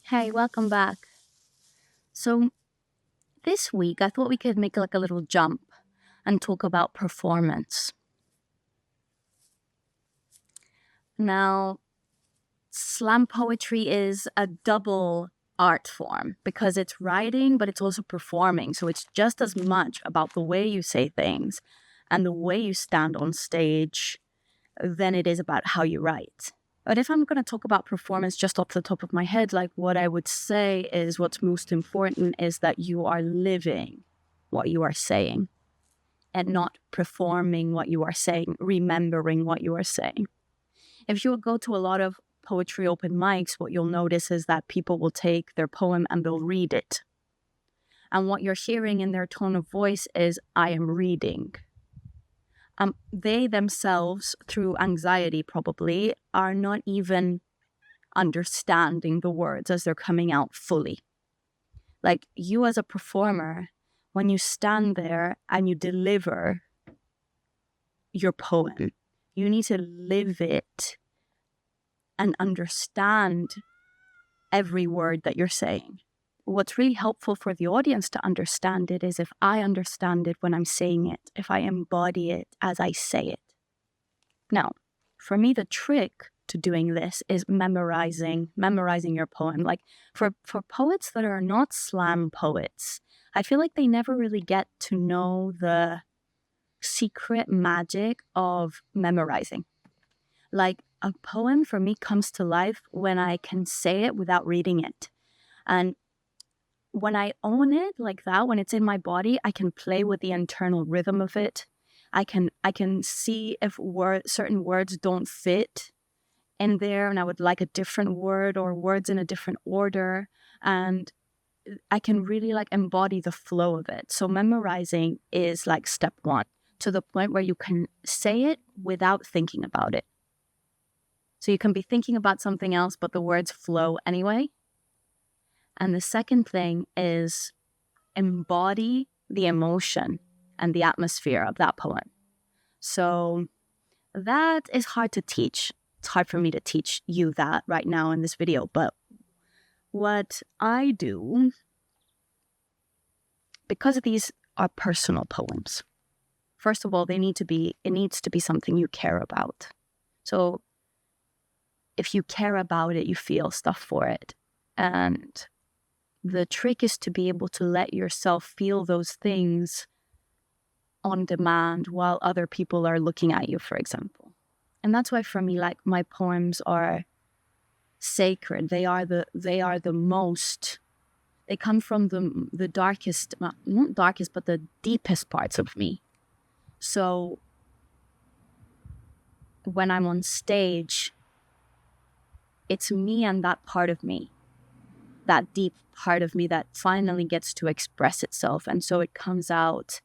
Hey, welcome back. So this week I thought we could make like a little jump and talk about performance. Now, slam poetry is a double art form because it's writing, but it's also performing. So it's just as much about the way you say things and the way you stand on stage than it is about how you write. But if I'm going to talk about performance just off the top of my head, like what I would say is what's most important is that you are living what you are saying and not performing what you are saying, remembering what you are saying. If you go to a lot of poetry open mics, what you'll notice is that people will take their poem and they'll read it. And what you're hearing in their tone of voice is, I am reading. They themselves, through anxiety probably, are not even understanding the words as they're coming out fully. Like you as a performer, when you stand there and you deliver your poem, you need to live it and understand every word that you're saying. What's really helpful for the audience to understand it is if I understand it when I'm saying it, if I embody it as I say it. Now, for me, the trick to doing this is memorizing your poem. Like for poets that are not slam poets, I feel like they never really get to know the secret magic of memorizing. Like a poem for me comes to life when I can say it without reading it. And when I own it like that, when it's in my body, I can play with the internal rhythm of it. I can see if certain words don't fit in there and I would like a different word or words in a different order. And I can really like embody the flow of it. So memorizing is like step one, to the point where you can say it without thinking about it. So you can be thinking about something else, but the words flow anyway. And the second thing is embody the emotion and the atmosphere of that poem. So that is hard to teach. It's hard for me to teach you that right now in this video. But what I do, because these are personal poems, first of all, it needs to be something you care about. So if you care about it, you feel stuff for it. And the trick is to be able to let yourself feel those things on demand while other people are looking at you, for example. And that's why for me, like my poems are sacred. They are the most, they come from the darkest, not darkest, but the deepest parts of me. So when I'm on stage, it's me and that part of me, that deep part of me that finally gets to express itself. And so it comes out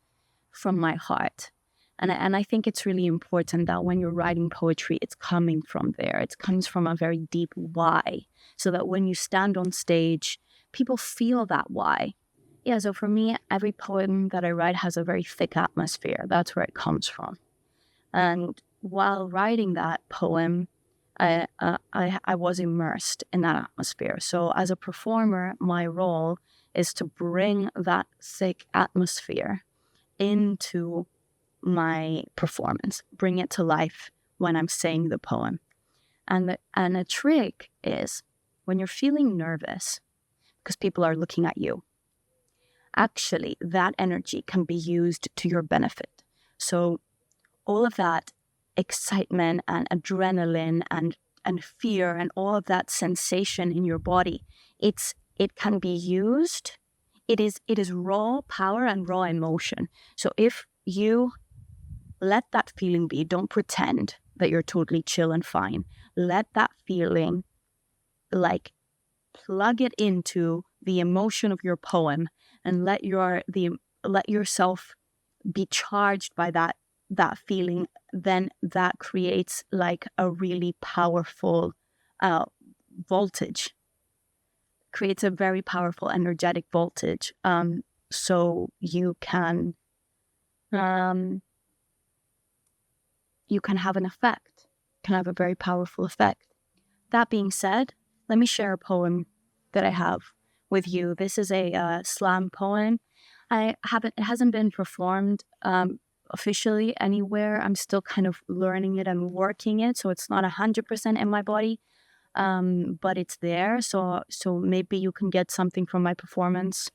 from my heart. And I think it's really important that when you're writing poetry, it's coming from there. It comes from a very deep why, so that when you stand on stage, people feel that why. Yeah, so for me, every poem that I write has a very thick atmosphere. That's where it comes from. And while writing that poem, I was immersed in that atmosphere. So as a performer, my role is to bring that thick atmosphere into my performance, bring it to life when I'm saying the poem. And a trick is when you're feeling nervous because people are looking at you, actually that energy can be used to your benefit. So all of that excitement and adrenaline and fear and all of that sensation in your body, it can be used. It is raw power and raw emotion. So if you let that feeling be, don't pretend that you're totally chill and fine. Let that feeling, like, plug it into the emotion of your poem and let yourself be charged by that feeling. Then that creates like a really powerful voltage, creates a very powerful energetic voltage. So you can have an effect, can have a very powerful effect. That being said, let me share a poem that I have with you. This is a slam poem. It hasn't been performed officially anywhere. I'm still kind of learning it and working it, so it's not 100% in my body, but it's there. So maybe you can get something from my performance,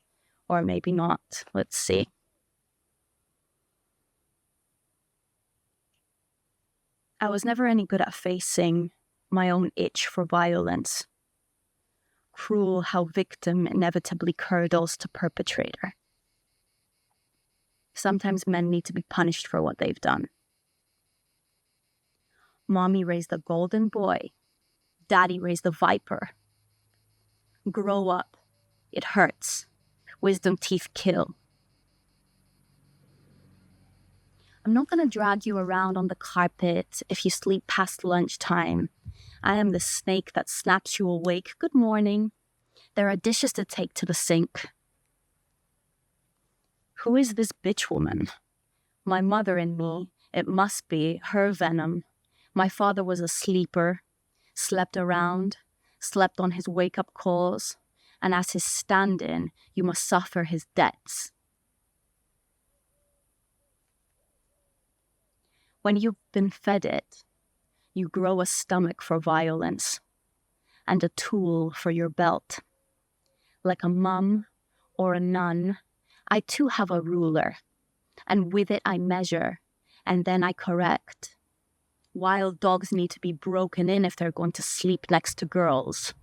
or maybe not. Let's see. I was never any good at facing my own itch for violence. Cruel how victim inevitably curdles to perpetrator. Sometimes men need to be punished for what they've done. Mommy raised a golden boy. Daddy raised a viper. Grow up. It hurts. Wisdom teeth kill. I'm not going to drag you around on the carpet if you sleep past lunchtime. I am the snake that snaps you awake. Good morning. There are dishes to take to the sink. Who is this bitch woman? My mother and me. It must be her venom. My father was a sleeper, slept around, slept on his wake-up calls, and as his stand-in, you must suffer his debts. When you've been fed it, you grow a stomach for violence and a tool for your belt. Like a mum or a nun, I too have a ruler, and with it I measure, and then I correct. Wild dogs need to be broken in if they're going to sleep next to girls.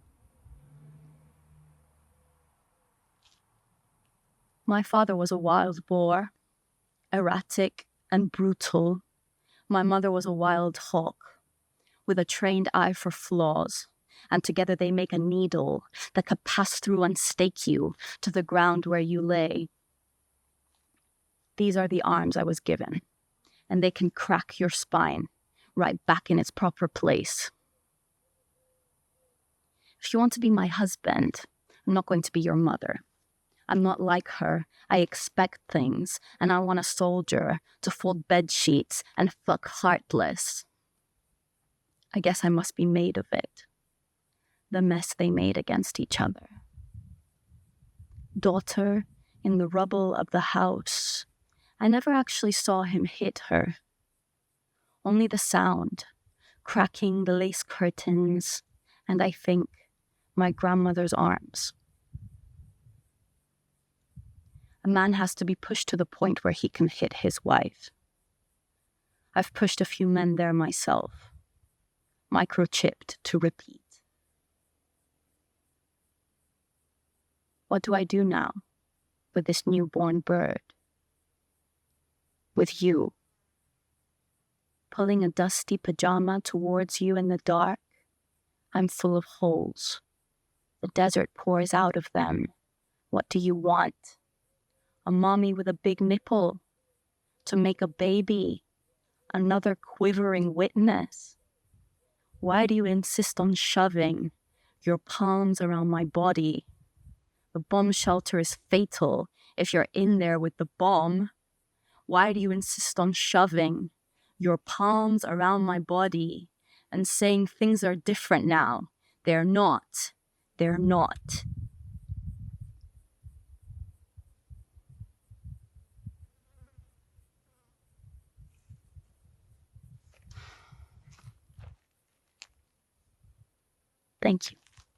My father was a wild boar, erratic and brutal. My mother was a wild hawk, with a trained eye for flaws, and together they make a needle that could pass through and stake you to the ground where you lay. These are the arms I was given, and they can crack your spine right back in its proper place. If you want to be my husband, I'm not going to be your mother. I'm not like her. I expect things, and I want a soldier to fold bed sheets and fuck heartless. I guess I must be made of it. The mess they made against each other. Daughter in the rubble of the house. I never actually saw him hit her. Only the sound, cracking the lace curtains, and I think my grandmother's arms. A man has to be pushed to the point where he can hit his wife. I've pushed a few men there myself, microchipped to repeat. What do I do now with this newborn bird? With you? Pulling a dusty pajama towards you in the dark, I'm full of holes. The desert pours out of them. What do you want? A mommy with a big nipple to make a baby, another quivering witness. Why do you insist on shoving your palms around my body? The bomb shelter is fatal if you're in there with the bomb. Why do you insist on shoving your palms around my body and saying things are different now? They're not. They're not. Thank you.